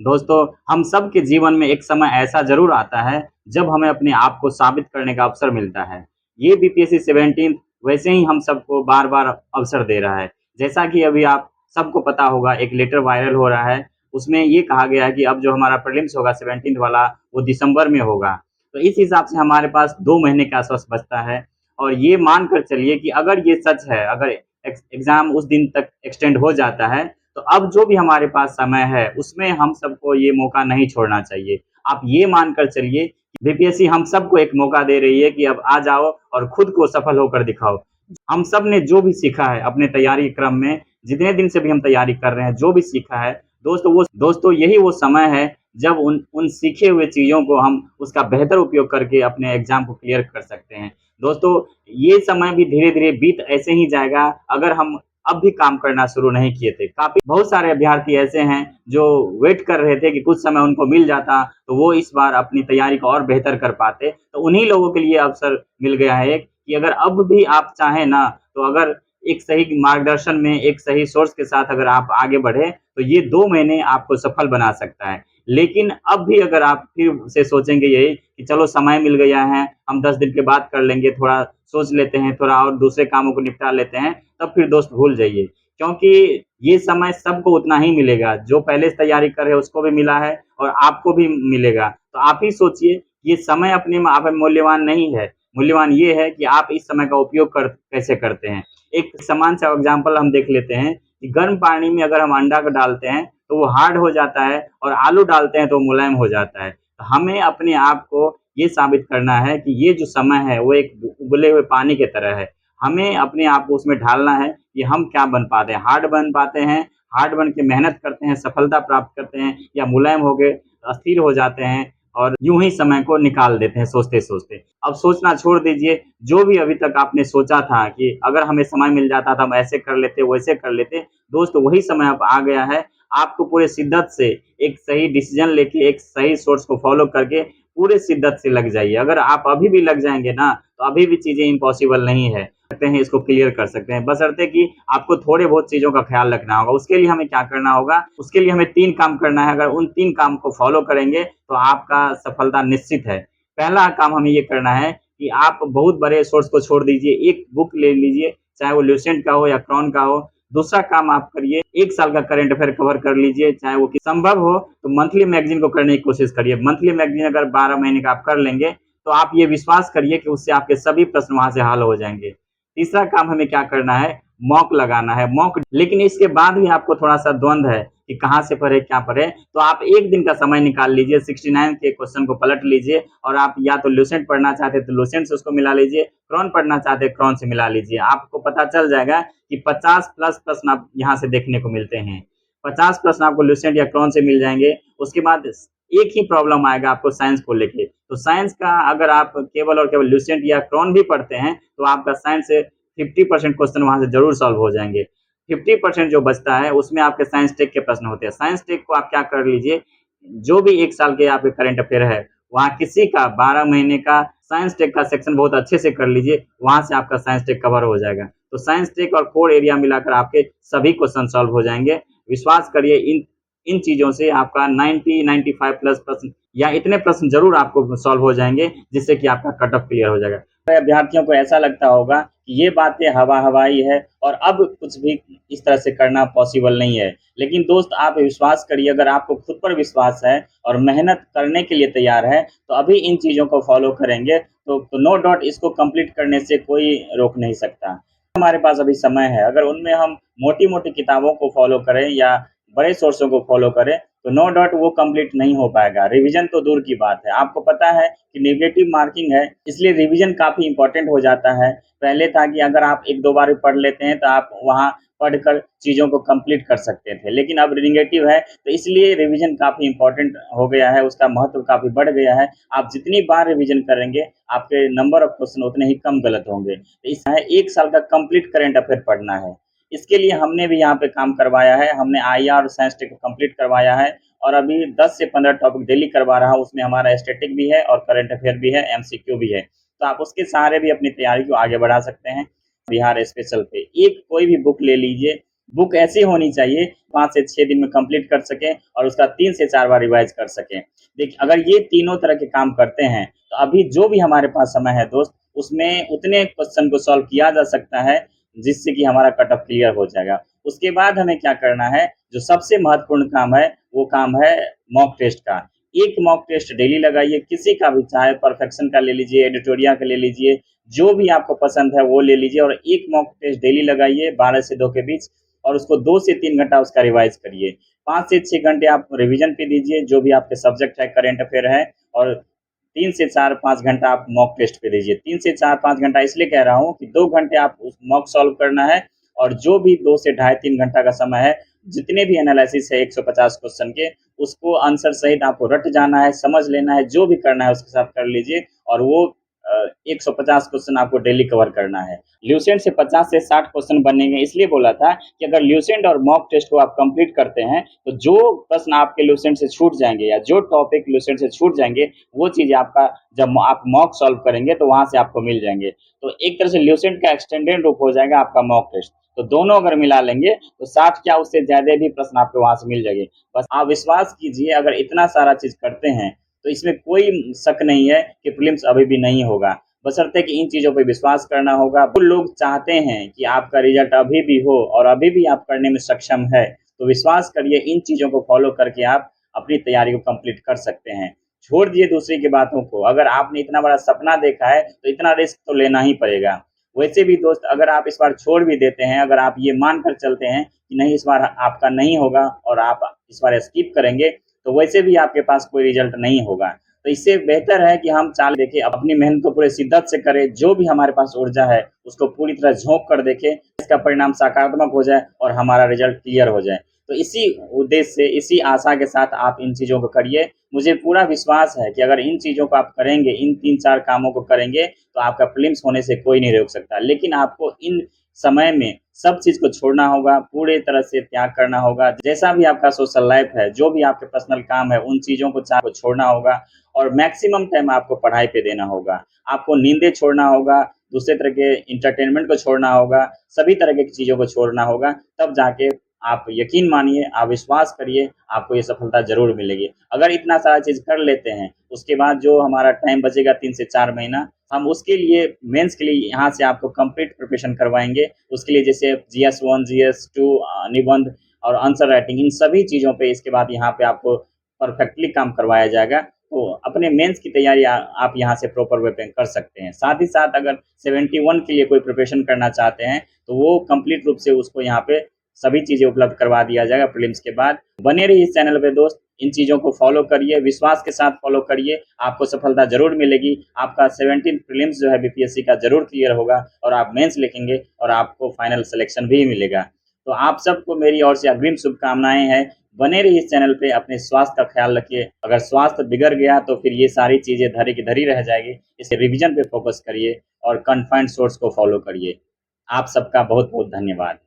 दोस्तों, हम सब के जीवन में एक समय ऐसा ज़रूर आता है, जब हमें अपने आप को साबित करने का अवसर मिलता है। ये बीपीएससी 17 वैसे ही हम सबको बार-बार अवसर दे रहा है। जैसा कि अभी आप सबको पता होगा, एक लेटर वायरल हो रहा है, उसमें ये कहा गया है कि अब जो हमारा प्रीलिम्स होगा 17th वाला, वो दिसंबर में होगा। तो इस हिसाब से हमारे पास 2 महीने के आस-पास बचता है और ये मान कर चलिए कि अगर ये सच है, अगर एग्ज़ाम उस दिन तक एक्सटेंड हो जाता है, तो अब जो भी हमारे पास समय है, उसमें हम सबको ये मौका नहीं छोड़ना चाहिए। आप ये मानकर चलिए कि बीपीएससी हम सबको एक मौका दे रही है कि अब आ जाओ और खुद को सफल होकर दिखाओ। हम सब ने जो भी सीखा है अपने तैयारी क्रम में, जितने दिन से भी हम तैयारी कर रहे हैं, जो भी सीखा है, दोस्तों यही वो समय है जब उन उन सीखे हुए चीज़ों को हम उसका बेहतर उपयोग करके अपने एग्ज़ाम को क्लियर कर सकते हैं। दोस्तों, ये समय भी धीरे-धीरे बीत ऐसे ही जाएगा अगर हम अब भी काम करना शुरू नहीं किए थे। काफ़ी बहुत सारे अभ्यर्थी ऐसे हैं जो वेट कर रहे थे कि कुछ समय उनको मिल जाता, तो वो इस बार अपनी तैयारी को और बेहतर कर पाते। तो उन्हीं लोगों के लिए अवसर मिल गया है एक कि अगर अब भी आप चाहें ना, तो अगर एक सही मार्गदर्शन में, एक सही सोर्स के साथ अगर आप आगे बढ़े, तो ये 2 महीने आपको सफल बना सकता है। लेकिन अब भी अगर आप फिर से सोचेंगे यही कि चलो समय मिल गया है, हम 10 दिन के बाद कर लेंगे, थोड़ा सोच लेते हैं, थोड़ा और दूसरे कामों को निपटा लेते हैं, तब फिर दोस्त भूल जाइए। क्योंकि ये समय सबको उतना ही मिलेगा, जो पहले से तैयारी कर रहे हैं उसको भी मिला है और आपको भी मिलेगा। तो आप ही सोचिए, ये समय अपने आप में मूल्यवान नहीं है, मूल्यवान ये है कि आप इस समय का उपयोग कैसे करते हैं। एक समान सा एग्ज़ाम्पल हम देख लेते हैं कि गर्म पानी में अगर हम अंडा को डालते हैं, तो वो हार्ड हो जाता है और आलू डालते हैं तो मुलायम हो जाता है। तो हमें अपने आप को ये साबित करना है कि ये जो समय है, वो एक उबले हुए पानी की तरह है। हमें अपने आप को उसमें ढालना है कि हम क्या बन पाते हैं, हार्ड बन पाते हैं, हार्ड बन के मेहनत करते हैं, सफलता प्राप्त करते हैं या मुलायम हो के अस्थिर हो जाते हैं और यूँ ही समय को निकाल देते हैं सोचते-सोचते। अब सोचना छोड़ दीजिए, जो भी अभी तक आपने सोचा था कि अगर हमें समय मिल जाता तो हम ऐसे कर लेते, वैसे कर लेते, दोस्त वही समय अब आ गया है। आपको पूरे शिद्दत से एक सही डिसीज़न लेके, एक सही सोर्स को फ़ॉलो करके पूरे शिद्दत से लग जाइए। अगर आप अभी भी लग जाएँगे ना, तो अभी भी चीज़ें इम्पॉसिबल नहीं है। सकते हैं, इसको क्लियर कर सकते हैं, बशर्ते कि आपको थोड़े बहुत चीज़ों का ख़्याल रखना होगा। उसके लिए हमें क्या करना होगा? उसके लिए हमें 3 काम करना है, अगर उन 3 काम को फ़ॉलो करेंगे, तो आपका सफलता निश्चित है। पहला काम हमें ये करना है कि आप बहुत बड़े सोर्स को छोड़ दीजिए, एक बुक ले लीजिए, चाहे वो ल्यूसेंट का हो या क्रॉन का हो। दूसरा काम आप करिए, 1 साल का करंट अफ़ेयर कवर कर लीजिए, चाहे वो कि संभव हो तो मंथली मैगज़ीन को करने की कोशिश करिए। मंथली मैगज़ीन अगर 12 महीने का आप कर लेंगे, तो आप ये विश्वास करिए कि उससे आपके सभी प्रश्न वहाँ से हल हो जाएँगे। तीसरा काम हमें क्या करना है, मॉक लगाना है, मॉक लेकिन इसके बाद भी आपको थोड़ा-सा द्वंद है कि कहाँ से पढ़ें, क्या पढ़ें, तो आप 1 दिन का समय निकाल लीजिए, 69 के क्वेश्चन को पलट लीजिए और आप या तो लूसेंट पढ़ना चाहते हैं तो लूसेंट से उसको मिला लीजिए, क्रॉन पढ़ना चाहते हैं क्रॉन से मिला लीजिए। आपको पता चल जाएगा कि 50 प्लस प्रश्न आप यहाँ से देखने को मिलते हैं। 50 प्रश्न आपको लूसेंट या क्रॉन से मिल जाएँगे, उसके बाद एक ही प्रॉब्लम आएगा आपको साइंस को लेके। तो साइंस का अगर आप केवल और केवल लूसेंट या क्रॉन भी पढ़ते हैं, तो आपका साइंस से 50% क्वेश्चन वहाँ से ज़रूर सॉल्व हो जाएँगे। 50% जो बचता है, उसमें आपके साइंस टेक के प्रश्न होते हैं। साइंस टेक को आप क्या कर लीजिए, जो भी 1 साल के आपके करंट अफ़ेयर है, वहाँ किसी का 12 महीने का साइंस टेक का सेक्शन बहुत अच्छे से कर लीजिए, वहाँ से आपका साइंस टेक कवर हो जाएगा। तो साइंस टेक और कोर एरिया मिलाकर आपके सभी क्वेश्चन सॉल्व हो जाएँगे। विश्वास करिए इन इन चीज़ों से आपका 90-95 प्लस प्रश्न या इतने प्रश्न ज़रूर आपको सॉल्व हो जाएँगे, जिससे कि आपका कट ऑफ क्लियर हो जाएगा। कई अभ्यर्थियों को ऐसा लगता होगा कि ये बातें हवा-हवाई है और अब कुछ भी इस तरह से करना पॉसिबल नहीं है। लेकिन दोस्त आप विश्वास करिए, अगर आपको खुद पर विश्वास है और मेहनत करने के लिए तैयार है, तो अभी इन चीज़ों को फ़ॉलो करेंगे तो नो डाउट इसको कंप्लीट करने से कोई रोक नहीं सकता। हमारे पास अभी समय है, अगर उनमें हम मोटी-मोटी किताबों को फ़ॉलो करें या बड़े सोर्सों को फ़ॉलो करें, तो नो डाउट वो कंप्लीट नहीं हो पाएगा। रिवीज़न तो दूर की बात है। आपको पता है कि नेगेटिव मार्किंग है, इसलिए रिवीज़न काफ़ी इम्पोर्टेंट हो जाता है। पहले था कि अगर आप 1-2 बार भी पढ़ लेते हैं, तो आप वहाँ पढ़कर चीज़ों को कंप्लीट कर सकते थे। लेकिन अब नेगेटिव है, तो इसलिए रिवीज़न काफ़ी इम्पोर्टेंट हो गया है, उसका महत्व काफ़ी बढ़ गया है। आप जितनी बार रिवीज़न करेंगे, आपके नंबर ऑफ क्वेश्चन उतने ही कम गलत होंगे। तो इस है 1 साल का कंप्लीट करंट अफ़ेयर पढ़ना है। इसके लिए हमने भी यहाँ पे काम करवाया है, हमने आईआर और साइंस टेक को कंप्लीट करवाया है और अभी 10 से 15 टॉपिक डेली करवा रहा हूँ, उसमें हमारा स्टैटिक भी है और करंट अफ़ेयर भी है, एमसीक्यू भी है। तो आप उसके सहारे भी अपनी तैयारी को आगे बढ़ा सकते हैं। बिहार स्पेशल पे एक कोई भी बुक ले लीजिए, बुक ऐसी होनी चाहिए 5 से 6 दिन में कंप्लीट कर सकें और उसका 3 से 4 बार रिवाइज़ कर सकें। देखिए, अगर ये तीनों तरह के काम करते हैं, तो अभी जो भी हमारे पास समय है दोस्त, उसमें उतने क्वेश्चन को सॉल्व किया जा सकता है, जिससे कि हमारा कट ऑफ क्लियर हो जाएगा। उसके बाद हमें क्या करना है, जो सबसे महत्वपूर्ण काम है, वो काम है मॉक टेस्ट का। एक मॉक टेस्ट डेली लगाइए, किसी का भी, चाहे परफेक्शन का ले लीजिए, एडिटोरिया का ले लीजिए, जो भी आपको पसंद है वो ले लीजिए और एक मॉक टेस्ट डेली लगाइए 12 से 2 के बीच और उसको 2 से 3 घंटा उसका रिवाइज़ करिए। 5 से 6 घंटे आप रिवीजन पे दीजिए, जो भी आपके सब्जेक्ट है, करंट अफेयर है और 3 से 4-5 घंटा आप मॉक टेस्ट पे दीजिए। 3 से 4-5 घंटा इसलिए कह रहा हूँ कि 2 घंटे आप उस मॉक सॉल्व करना है और जो भी 2 से ढाई 3 घंटा का समय है, जितने भी एनालिसिस है 150 क्वेश्चन के, उसको आंसर सहित आपको रट जाना है, समझ लेना है, जो भी करना है उसके साथ कर लीजिए और वो 150 क्वेश्चन आपको डेली कवर करना है। ल्यूसेंट से 50 से 60 क्वेश्चन बनेंगे, इसलिए बोला था कि अगर ल्यूसेंट और मॉक टेस्ट को आप कंप्लीट करते हैं, तो जो प्रश्न आपके ल्यूसेंट से छूट जाएँगे या जो टॉपिक ल्यूसेंट से छूट जाएँगे, वो चीज़ आपका जब आप मॉक सॉल्व करेंगे, तो वहाँ से आपको मिल जाएँगे। तो एक तरह से ल्यूसेंट का एक्सटेंडेड रूप हो जाएगा आपका मॉक टेस्ट। तो दोनों अगर मिला लेंगे, तो 60 क्या उससे ज़्यादा भी प्रश्न आपको वहाँ से मिल जाएँगे। बस आप विश्वास कीजिए, अगर इतना सारा चीज़ करते हैं, तो इसमें कोई शक नहीं है कि प्रीलिम्स अभी भी नहीं होगा। बशर्ते कि इन चीज़ों पे विश्वास करना होगा। वो लोग चाहते हैं कि आपका रिज़ल्ट अभी भी हो और अभी भी आप करने में सक्षम है, तो विश्वास करिए, इन चीज़ों को फ़ॉलो करके आप अपनी तैयारी को कंप्लीट कर सकते हैं। छोड़ दिए दूसरे की बातों को, अगर आपने इतना बड़ा सपना देखा है, तो इतना रिस्क तो लेना ही पड़ेगा। वैसे भी दोस्त, अगर आप इस बार छोड़ भी देते हैं, अगर आप ये मान कर चलते हैं कि नहीं, इस बार आपका नहीं होगा और आप इस बार स्किप करेंगे, तो वैसे भी आपके पास कोई रिज़ल्ट नहीं होगा। तो इससे बेहतर है कि हम चाल देखिए, अपनी मेहनत को पूरे शिद्दत से करें, जो भी हमारे पास ऊर्जा है उसको पूरी तरह झोंक कर देखें, इसका परिणाम सकारात्मक हो जाए और हमारा रिजल्ट क्लियर हो जाए। तो इसी उद्देश्य से, इसी आशा के साथ आप इन चीज़ों को करिए। मुझे पूरा विश्वास है कि अगर इन चीज़ों को आप करेंगे, इन 3-4 कामों को करेंगे, तो आपका प्रीलिम्स होने से कोई नहीं रोक सकता। लेकिन आपको इन समय में सब चीज़ को छोड़ना होगा, पूरे तरह से त्याग करना होगा। जैसा भी आपका सोशल लाइफ़ है, जो भी आपके पर्सनल काम है, उन चीज़ों को छोड़ना होगा और मैक्सिमम टाइम आपको पढ़ाई पे देना होगा। आपको नींदें छोड़ना होगा, दूसरे तरह के एंटरटेनमेंट को छोड़ना होगा, सभी तरह की चीज़ों को छोड़ना होगा, तब जाके आप यकीन मानिए, आप विश्वास करिए, आपको ये सफलता ज़रूर मिलेगी। अगर इतना सारा चीज़ कर लेते हैं, उसके बाद जो हमारा टाइम बचेगा 3 से 4 महीना, हम उसके लिए मेंस के लिए यहाँ से आपको कंप्लीट प्रिपरेशन करवाएँगे। उसके लिए जैसे जीएस 1, जीएस 2 निबंध और आंसर राइटिंग, इन सभी चीज़ों पे इसके बाद यहाँ पे आपको परफेक्टली काम करवाया जाएगा। तो अपने मेंस की तैयारी आप यहाँ से प्रॉपर वे पे कर सकते हैं। साथ ही साथ अगर 71 के लिए कोई प्रिपरेशन करना चाहते हैं, तो वो कंप्लीट रूप से उसको यहाँ पे सभी चीज़ें उपलब्ध करवा दिया जाएगा प्रीलिम्स के बाद। बने रहिए इस चैनल पे दोस्त, इन चीज़ों को फॉलो करिए, विश्वास के साथ फॉलो करिए, आपको सफलता ज़रूर मिलेगी। आपका 17th प्रीलिम्स जो है बीपीएससी का ज़रूर क्लियर होगा और आप मेंस लिखेंगे और आपको फाइनल सिलेक्शन भी मिलेगा। तो आप सबको मेरी ओर से अग्रिम शुभकामनाएँ हैं। बने रहिए इस चैनल पे, अपने स्वास्थ्य का ख्याल रखिए। अगर स्वास्थ्य बिगड़ गया तो फिर ये सारी चीज़ें धरी की धरी रह जाएगी। इसलिए रिवीजन पे फोकस करिए और कन्फाइंड सोर्स को फॉलो करिए। आप सबका बहुत-बहुत धन्यवाद।